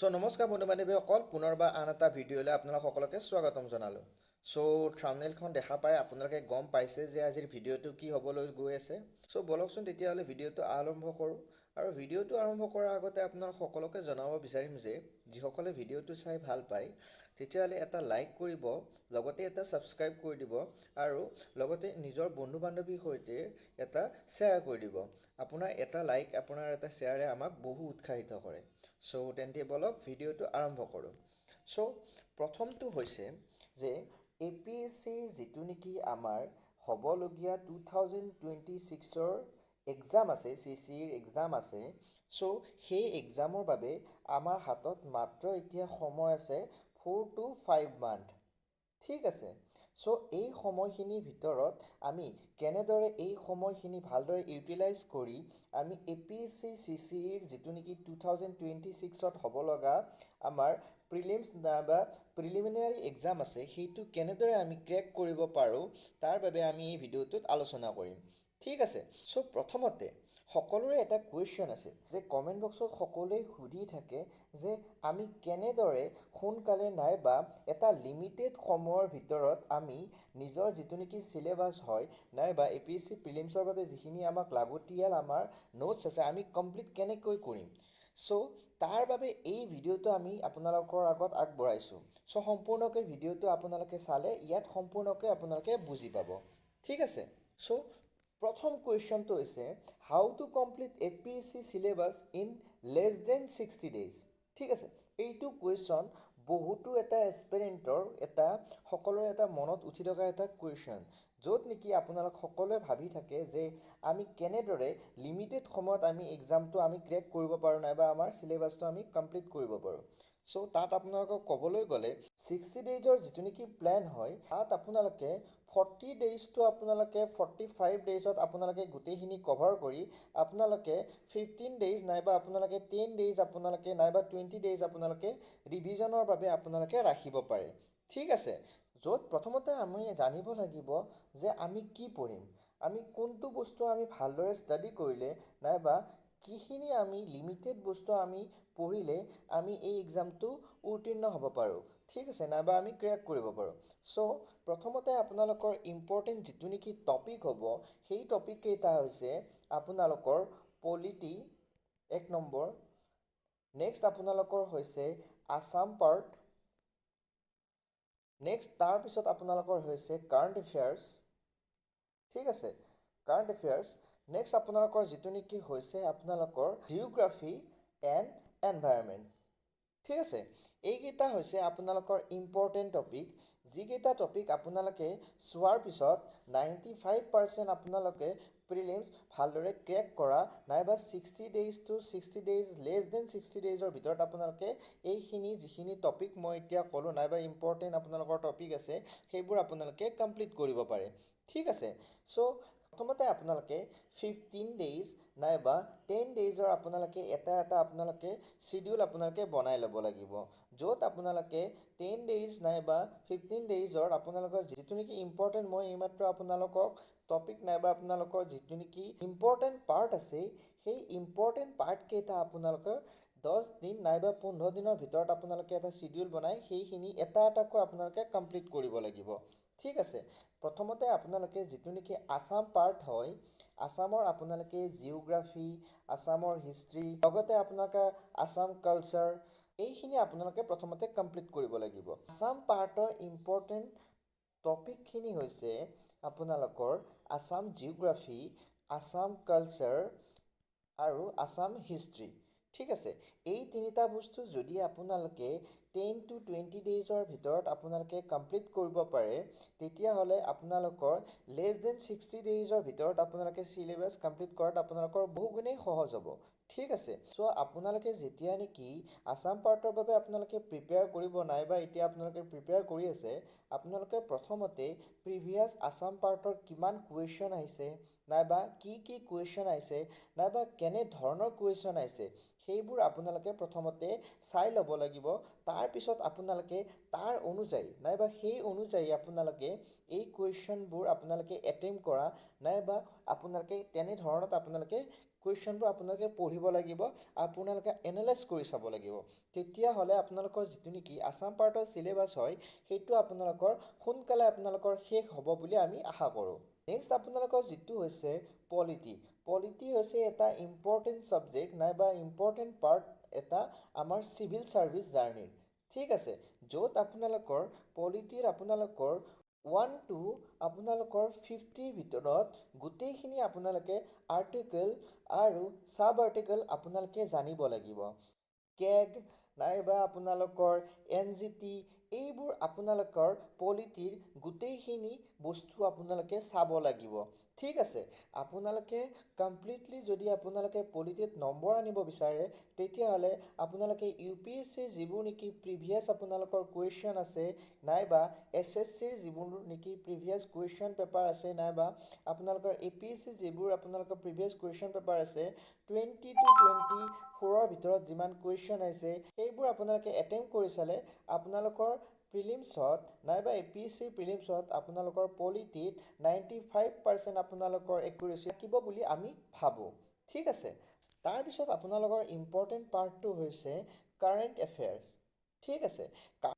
নমস্কাৰ বন্ধু বান্ধৱীসকল, পুনৰবাৰ আন এটা ভিডিঅ'লৈ আপোনালোক সকলোকে স্বাগতম জনালোঁ। থাম্বনেইলখন দেখা পাই আপোনালোকে গম পাইছে যে আজিৰ ভিডিঅ'টো কি হ'বলৈ গৈ আছে। বলকচোন তেতিয়াহ'লে ভিডিঅ'টো আৰম্ভ কৰোঁ। আৰু ভিডিঅ'টো আৰম্ভ কৰাৰ আগতে আপোনালোক সকলোকে জনাব বিচাৰিম যে যিসকলে ভিডিঅ'টো চাই ভাল পায় তেতিয়াহ'লে এটা লাইক কৰিব, লগতে এটা ছাবস্ক্ৰাইব কৰি দিব আৰু লগতে নিজৰ বন্ধু বান্ধৱীৰ সৈতে এটা শ্বেয়াৰ কৰি দিব। আপোনাৰ এটা লাইক, আপোনাৰ এটা শ্বেয়াৰে আমাক বহু উৎসাহিত কৰে। তেন্তে বলক ভিডিঅ'টো আৰম্ভ কৰোঁ। প্ৰথমটো হৈছে যে APSCৰ যিটো নেকি আমাৰ হ'বলগীয়া 2026ৰ এক্সাম আছে, CCEৰ এক্সাম আছে। সেই এক্সামৰ বাবে আমাৰ হাতত মাত্ৰ এতিয়া সময় আছে 4 to 5 মান্থ। ঠিক আছে। এই সময়খিনিৰ ভিতৰত আমি কেনেদৰে এই সময়খিনি ভালদৰে ইউটিলাইজ কৰি আমি APSC CCEৰ যিটো নেকি 2026ত হ'ব লগা আমাৰ প্ৰিলিমছ বা প্ৰিলিমিনাৰী এক্সাম আছে, সেইটো কেনেদৰে আমি ক্ৰেক কৰিব পাৰোঁ তাৰ বাবে আমি এই ভিডিঅ'টোত আলোচনা কৰিম। ঠিক আছে। প্ৰথমতে সকলোৰে এটা কুৱেশ্যন আছে যে কমেণ্ট বক্সত সকলোৱে সুধি থাকে যে আমি কেনেদৰে সোনকালে নাইবা এটা লিমিটেড সময়ৰ ভিতৰত আমি নিজৰ যিটো নেকি চিলেবাছ হয় নাইবা APSC প্ৰিলিমছৰ বাবে যিখিনি আমাক লাগতিয়াল আমাৰ নোটছ আছে আমি কমপ্লিট কেনেকৈ কৰিম। তাৰ বাবে এই ভিডিঅ'টো আমি আপোনালোকৰ আগত আগবঢ়াইছোঁ। সম্পূৰ্ণকৈ ভিডিঅ'টো আপোনালোকে চালে ইয়াত সম্পূৰ্ণকৈ আপোনালোকে বুজি পাব। ঠিক আছে। প্ৰথম কুৱেশ্যনটো হৈছে how to complete APSC syllabus in less than 60 days। ঠিক আছে। এইটো কুৱেশ্যন বহুতো এটা এছপিৰেণ্টৰ সকলোৰে এটা মনত উঠি থকা এটা কুৱেশ্যন, য'ত নেকি আপোনালোক সকলোৱে ভাবি থাকে যে আমি কেনেদৰে লিমিটেড সময়ত আমি এক্সামটো আমি ক্ৰেক কৰিব পাৰোঁ নাইবা আমাৰ চিলেবাছটো আমি কমপ্লিট কৰিব পাৰোঁ। তাত আপোনালোকক ক'বলৈ গ'লে 60 daysৰ যিটো নেকি প্লেন হয়, তাত আপোনালোকে 40 days to আপোনালোকে 45 daysত আপোনালোকে গোটেইখিনি কভাৰ কৰি আপোনালোকে 15 days নাইবা আপোনালোকে 10 days আপোনালোকে নাইবা 20 days আপোনালোকে ৰিভিজনৰ বাবে আপোনালোকে ৰাখিব পাৰে। ঠিক আছে। য'ত প্ৰথমতে আমি জানিব লাগিব যে আমি কি পঢ়িম, আমি কোনটো বস্তু আমি ভালদৰে ষ্টাডি কৰিলে নাইবা কিখিনি আমি লিমিটেড বস্তু আমি পঢ়িলে আমি এই এক্সামটো উত্তীৰ্ণ হ'ব পাৰোঁ। ঠিক আছে, নাইবা আমি ক্ৰেক কৰিব পাৰোঁ। প্ৰথমতে আপোনালোকৰ ইম্পৰ্টেণ্ট যিটো নেকি টপিক হ'ব, সেই টপিক কেইটা হৈছে আপোনালোকৰ পলিটি 1 নম্বৰ, নেক্সট আপোনালোকৰ হৈছে আছাম পাৰ্ট, নেক্সট তাৰপিছত আপোনালোকৰ হৈছে কাৰেণ্ট এফেয়াৰ্ছ। ঠিক আছে, কাৰেণ্ট এফেয়াৰ্ছ। নেক্সট আপোনালোকৰ যিটো নেকি হৈছে আপোনালোকৰ জিঅ'গ্ৰাফী এণ্ড এনভাইৰনমেণ্ট। ঠিক আছে। এইকেইটা হৈছে আপোনালোকৰ ইম্পৰ্টেণ্ট টপিক, যিকেইটা টপিক আপোনালোকে চোৱাৰ পিছত 95% আপোনালোকে প্ৰিলিমছ ভালদৰে ক্ৰেক কৰা নাইবা 60 days to 60 days less than 60 daysৰ ভিতৰত আপোনালোকে এইখিনি যিখিনি টপিক মই এতিয়া ক'লোঁ নাইবা ইম্পৰ্টেণ্ট আপোনালোকৰ টপিক আছে সেইবোৰ আপোনালোকে কমপ্লিট কৰিব পাৰে। ঠিক আছে। প্ৰথমতে আপোনালোকে 15 days নাইবা 10 daysৰ আপোনালোকে এটা আপোনালোকে চিডিউল আপোনালোকে বনাই ল'ব লাগিব, য'ত আপোনালোকে 10 days নাইবা 15 daysৰ আপোনালোকৰ যিটো নেকি ইম্পৰ্টেণ্ট, মই এইমাত্ৰ আপোনালোকক টপিক নাইবা আপোনালোকৰ যিটো নেকি ইম্পৰ্টেণ্ট পাৰ্ট আছে সেই ইম্পৰ্টেণ্ট পাৰ্টকেইটা আপোনালোকৰ 10 দিন নাইবা 15 দিনৰ ভিতৰত আপোনালোকে এটা চিডিউল বনাই সেইখিনি এটাকৈ আপোনালোকে কমপ্লিট কৰিব লাগিব। ঠিক আছে। প্ৰথমতে আপোনালোকে যিটো নেকি আছাম পাৰ্ট হয়, আছামৰ আপোনালোকে জিঅ'গ্ৰাফী, আছামৰ হিষ্ট্ৰী, লগতে আপোনালোকে আছাম কালচাৰ, এইখিনি আপোনালোকে প্ৰথমতে কমপ্লিট কৰিব লাগিব। আছাম পাৰ্টৰ ইম্পৰ্টেণ্ট টপিকখিনি হৈছে আপোনালোকৰ আছাম জিঅ'গ্ৰাফী, আছাম কালচাৰ আৰু আছাম হিষ্ট্ৰী। ঠিক আছে। এই তিনিটা বস্তু যদি আপোনালোকে 10 to 20 daysৰ ভিতৰত আপোনালোকে কমপ্লিট কৰিব পাৰে তেতিয়াহ'লে আপোনালোকৰ লেছ দেন 60 daysৰ ভিতৰত আপোনালোকে চিলেবাছ কমপ্লিট কৰাত আপোনালোকৰ বহুগুণেই সহজ হ'ব। ঠিক আছে। আপোনালোকে যেতিয়া নেকি আছাম পাৰ্টৰ বাবে আপোনালোকে প্ৰিপেয়াৰ কৰিব নাইবা এতিয়া আপোনালোকে প্ৰিপেয়াৰ কৰি আছে, আপোনালোকে প্ৰথমতে প্ৰিভিয়াছ আছাম পাৰ্টৰ কিমান কুৱেশ্যন আহিছে নাইবা কি কুৱেশ্যন আহিছে নাইবা কেনে ধৰণৰ কুৱেশ্যন আহিছে সেইবোৰ আপোনালোকে প্ৰথমতে চাই ল'ব লাগিব। তাৰপিছত আপোনালোকে তাৰ অনুযায়ী নাইবা সেই অনুযায়ী আপোনালোকে এই কুৱেশ্যনবোৰ আপোনালোকে এটেম্প্ট কৰা নাইবা আপোনালোকে তেনেধৰণত আপোনালোকে কুৱেশ্যনবোৰ আপোনালোকে পঢ়িব লাগিব, আপোনালোকে এনালাইজ কৰি চাব লাগিব। তেতিয়াহ'লে আপোনালোকৰ যিটো নেকি আছাম পাৰ্টৰ চিলেবাছ হয় সেইটো আপোনালোকৰ সোনকালে আপোনালোকৰ শেষ হ'ব বুলি আমি আশা কৰোঁ। নেক্সট আপোনালোকৰ যিটো হৈছে পলিটি। পলিটি হৈছে এটা ইম্পৰ্টেণ্ট ছাবজেক্ট নাইবা ইম্পৰ্টেণ্ট পাৰ্ট এটা আমাৰ চিভিল ছাৰ্ভিচ জাৰ্ণিৰ। ঠিক আছে, য'ত আপোনালোকৰ পলিটিৰ আপোনালোকৰ 1 to আপোনালোকৰ 50ৰ ভিতৰত গোটেইখিনি আপোনালোকে আৰ্টিকেল আৰু ছাব আৰ্টিকেল আপোনালোকে জানিব লাগিব। কেগ নাইবা আপোনালোকৰ NGT এইবোৰ আপোনালোকৰ পলিটিৰ গোটেইখিনি বস্তু আপোনালোকে চাব লাগিব। ঠিক আছে, আপোনালোকে কমপ্লিটলি যদি আপোনালোকে পলিটিত নম্বৰ আনিব বিচাৰে তেতিয়াহ'লে আপোনালোকে UPSCৰ যিবোৰ নেকি প্ৰিভিয়াছ আপোনালোকৰ কুৱেশ্যন আছে নাইবা SSCৰ যিবোৰ নেকি প্ৰিভিয়াছ কুৱেশ্যন পেপাৰ আছে নাইবা আপোনালোকৰ APSCৰ যিবোৰ আপোনালোকৰ প্ৰিভিয়াছ কুৱেশ্যন পেপাৰ আছে 20 to 24ৰ ভিতৰত যিমান কুৱেশ্যন আছে সেইবোৰ আপোনালোকে এটেম্প কৰি চালে আপোনালোকৰ প্ৰিলিমছত নাইবা APSCৰ প্ৰিলিমছত আপোনালোকৰ পলিটিত 95% আপোনালোকৰ একুৰেচি থাকিব বুলি আমি ভাবোঁ। ঠিক আছে, তাৰপিছত আপোনালোকৰ ইম্পৰ্টেণ্ট পাৰ্টটো হৈছে কাৰেণ্ট এফেয়াৰ্ছ। ঠিক আছে,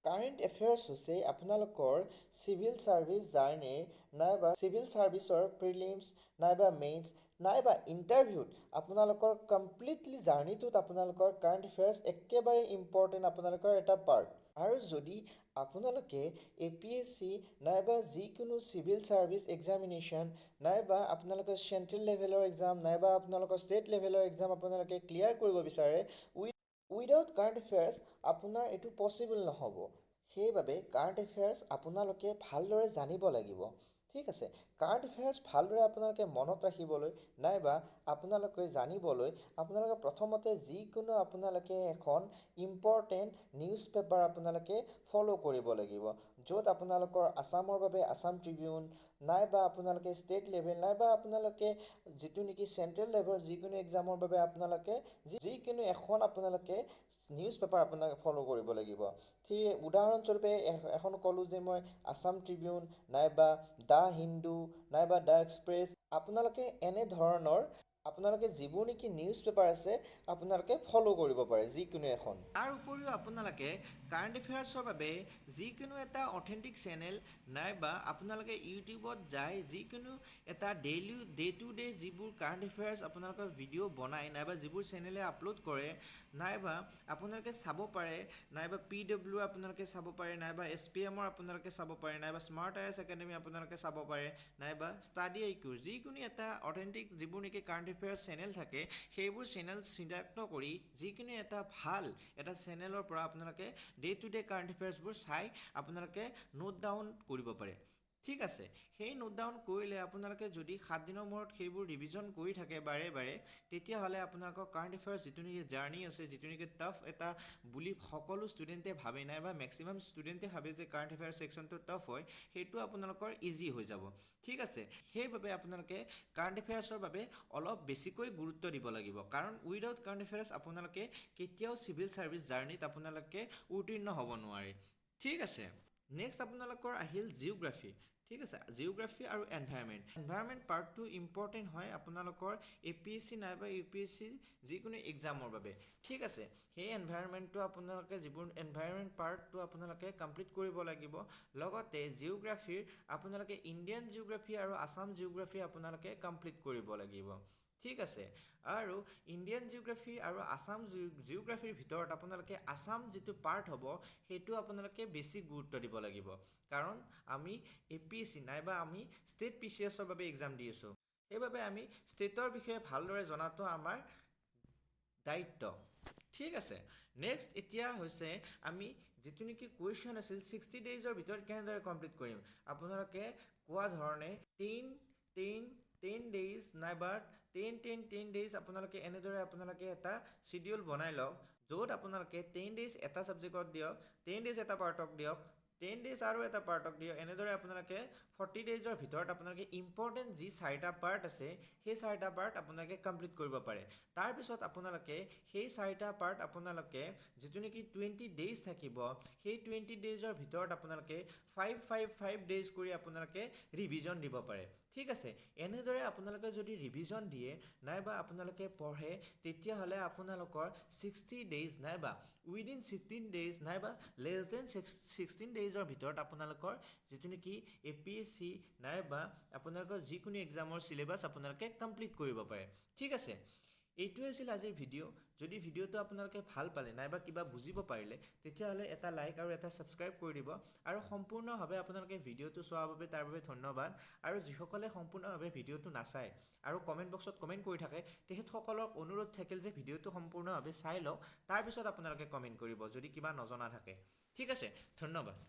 কাৰেণ্ট এফেয়াৰ্ছ হৈছে আপোনালোকৰ চিভিল ছাৰ্ভিচ জাৰ্ণিৰ নাইবা চিভিল ছাৰ্ভিচৰ প্ৰিলিমছ নাইবা মেইনছ নাইবা ইণ্টাৰভিউত আপোনালোকৰ কমপ্লিটলি জাৰ্ণিটোত আপোনালোকৰ কাৰেণ্ট এফেয়াৰ্ছ একেবাৰে ইম্পৰ্টেণ্ট আপোনালোকৰ এটা পাৰ্ট। আৰু যদি আপোনালোকে APSC নাইবা যিকোনো চিভিল ছাৰ্ভিচ এক্সামিনেশ্যন নাইবা আপোনালোকে চেণ্ট্ৰেল লেভেলৰ এক্সাম নাইবা আপোনালোকৰ ষ্টেট লেভেলৰ এক্সাম আপোনালোকে ক্লিয়াৰ কৰিব বিচাৰে উইদাউট কাৰেণ্ট এফেয়াৰ্ছ আপোনাৰ এইটো পচিবল নহ'ব। সেইবাবে কাৰেণ্ট এফেয়াৰ্ছ আপোনালোকে ভালদৰে জানিব লাগিব। ঠিক আছে, কাৰেণ্ট এফেয়াৰ্ছ ভালদৰে আপোনালোকে মনত ৰাখিবলৈ নাইবা আপোনালোকে জানিবলৈ আপোনালোকে প্ৰথমতে যিকোনো আপোনালোকে এখন ইম্পৰ্টেণ্ট নিউজ পেপাৰ আপোনালোকে ফ'ল' কৰিব লাগিব, য'ত আপোনালোকৰ আছামৰ বাবে আছাম ট্ৰিবিউন নাইবা আপোনালোকে ষ্টেট লেভেল নাইবা আপোনালোকে যিটো নেকি চেণ্ট্ৰেল লেভেল যিকোনো এক্সামৰ বাবে আপোনালোকে যিকোনো এখন আপোনালোকে নিউজ পেপাৰ আপোনালোকে ফ'ল' কৰিব লাগিব। ঠিক উদাহৰণস্বৰূপে এখন ক'লোঁ যে মই আছাম ট্ৰিবিউন নাইবা দ্য হিন্দু নাইবা দ্য এক্সপ্ৰেছ আপোনালোকে এনেধৰণৰ আপোনালোকে যিবোৰ নেকি নিউজ পেপাৰ আছে আপোনালোকে ফ'ল' কৰিব পাৰে যিকোনো এখন। তাৰ উপৰিও আপোনালোকে কাৰেণ্ট এফেয়াৰ্ছৰ বাবে যিকোনো এটা অথেণ্টিক চেনেল নাইবা আপোনালোকে ইউটিউবত যায় যিকোনো এটা ডে টু ডে যিবোৰ কাৰেণ্ট এফেয়াৰ্ছ আপোনালোকৰ ভিডিঅ' বনায় নাইবা যিবোৰ চেনেলে আপলোড কৰে নাইবা আপোনালোকে চাব পাৰে নাইবা PW আপোনালোকে চাব পাৰে নাইবা SPMৰ আপোনালোকে চাব পাৰে নাইবা স্মাৰ্ট IAS একাডেমি আপোনালোকে চাব পাৰে নাইবা ষ্টাডি IQ যিকোনো এটা অথেণ্টিক যিবোৰ নেকি কাৰেণ্ট এফেয়াৰ্ছ চেনেল থাকে সেইবোৰ চেনেল চিনাক্ত কৰি যিকোনো এটা ভাল এটা চেনেলৰ পৰা আপোনালোকে ডে টু ডে কাৰেণ্ট এফেয়াৰ্ছবোৰ চাই আপোনালোকে নোট ডাউন কৰিব পাৰে। ঠিক আছে, সেই নোট ডাউন কৰিলে আপোনালোকে যদি 7 দিনৰ মূৰত সেইবোৰ ৰিভিজন কৰি থাকে বাৰে বাৰে তেতিয়াহ'লে আপোনালোকৰ কাৰেণ্ট এফেয়াৰ্ছ যিটো নেকি জাৰ্ণি আছে যিটো নেকি টাফ এটা বুলি সকলো ষ্টুডেণ্টে ভাবে নাইবা মেক্সিমাম ষ্টুডেণ্টে ভাবে যে কাৰেণ্ট এফেয়াৰ্ছ ছেকশ্যনটো টাফ হয় সেইটো আপোনালোকৰ ইজি হৈ যাব। ঠিক আছে, সেইবাবে আপোনালোকে কাৰেণ্ট এফেয়াৰ্ছৰ বাবে অলপ বেছিকৈ গুৰুত্ব দিব লাগিব, কাৰণ উইদাউট কাৰেণ্ট এফেয়াৰ্ছ আপোনালোকে কেতিয়াও চিভিল ছাৰ্ভিচ জাৰ্ণিত আপোনালোকে উত্তীৰ্ণ হ'ব নোৱাৰে। ঠিক আছে, নেক্সট আপোনালোকৰ আহিল জিঅ'গ্ৰাফী। ঠিক আছে, জিঅ'গ্ৰাফী আৰু এনভাইৰনমেণ্ট পাৰ্টটো ইম্পৰ্টেণ্ট হয় আপোনালোকৰ APSC নাইবা UPSC যিকোনো এক্সামৰ বাবে। ঠিক আছে, সেই এনভাইৰনমেণ্টটো আপোনালোকে যিবোৰ এনভাইৰনমেণ্ট পাৰ্টটো আপোনালোকে কমপ্লিট কৰিব লাগিব। লগতে জিঅ'গ্ৰাফীৰ আপোনালোকে ইণ্ডিয়ান জিঅ'গ্ৰাফী আৰু আছাম জিঅ'গ্ৰাফী আপোনালোকে কমপ্লিট কৰিব লাগিব। ঠিক আছে, আৰু ইণ্ডিয়ান জিঅ'গ্ৰাফী আৰু আছাম জিঅ'গ্ৰাফীৰ ভিতৰত আপোনালোকে আছাম যিটো পাৰ্ট হ'ব সেইটো আপোনালোকে বেছি গুৰুত্ব দিব লাগিব, কাৰণ আমি APSC নাইবা আমি ষ্টেট PCSৰ বাবে এক্সাম দি আছোঁ। সেইবাবে আমি ষ্টেটৰ বিষয়ে ভালদৰে জনাটো আমাৰ দায়িত্ব। ঠিক আছে, নেক্সট এতিয়া হৈছে আমি যিটো নেকি কুৱেশ্যন আছিল 60 ডেইজৰ ভিতৰত কেনেদৰে কমপ্লিট কৰিম। আপোনালোকে কোৱা ধৰণে 10 ডেইজ নাইবা 10 ডেইজ আপোনালোকে এনেদৰে আপোনালোকে এটা চিডিউল বনাই লওক, য'ত আপোনালোকে 10 ডেইজ এটা ছাবজেক্টত দিয়ক, 10 ডেইজ এটা পাৰ্টক দিয়ক, 10 ডেজ আৰু এটা পাৰ্টক দিয়ক এনেদৰে আপোনালোকে 40 ডেজৰ ভিতৰত আপোনালোকে ইম্পৰ্টেণ্ট যি 4টা পাৰ্ট আছে সেই 4টা পাৰ্ট আপোনালোকে কমপ্লিট কৰিব পাৰে তাৰপিছত আপোনালোকে সেই 4টা পাৰ্ট আপোনালোকে যিটো নেকি 20 ডেজ থাকিব সেই 20 ডেজৰ ভিতৰত আপোনালোকে 5 ডেজ কৰি আপোনালোকে ৰিভিজন দিব পাৰে ঠিক আছে এনেদৰে আপোনালোকে যদি ৰিভিজন দিয়ে নাইবা আপোনালোকে পঢ়ে তেতিয়াহ'লে আপোনালোকৰ 60 ডেজ নাইবা উইদিন 16 ডেজ নাইবা লেছ দেন 16 ডেজৰ ভিতৰত আপোনালোকৰ যিটো নেকি APSC নাইবা আপোনালোকৰ যিকোনো এক্সামৰ সিলেবাস আপোনালোকে কমপ্লিট কৰিব পাৰে ঠিক আছে এইটোৱে আছিল আজিৰ ভিডিঅ' যদি ভিডিঅ'টো আপোনালোকে ভাল পালে নাইবা কিবা বুজিব পাৰিলে তেতিয়াহ'লে এটা লাইক আৰু এটা ছাবস্ক্ৰাইব কৰি দিব আৰু সম্পূৰ্ণভাৱে আপোনালোকে ভিডিঅ'টো চোৱাৰ বাবে তাৰ বাবে ধন্যবাদ আৰু যিসকলে সম্পূৰ্ণভাৱে ভিডিঅ'টো নাচায় আৰু কমেণ্ট বক্সত কমেণ্ট কৰি থাকে তেখেতসকলৰ অনুৰোধ থাকিল যে ভিডিঅ'টো সম্পূৰ্ণভাৱে চাই লওক তাৰপিছত আপোনালোকে কমেণ্ট কৰিব যদি কিবা নজনা থাকে ঠিক আছে ধন্যবাদ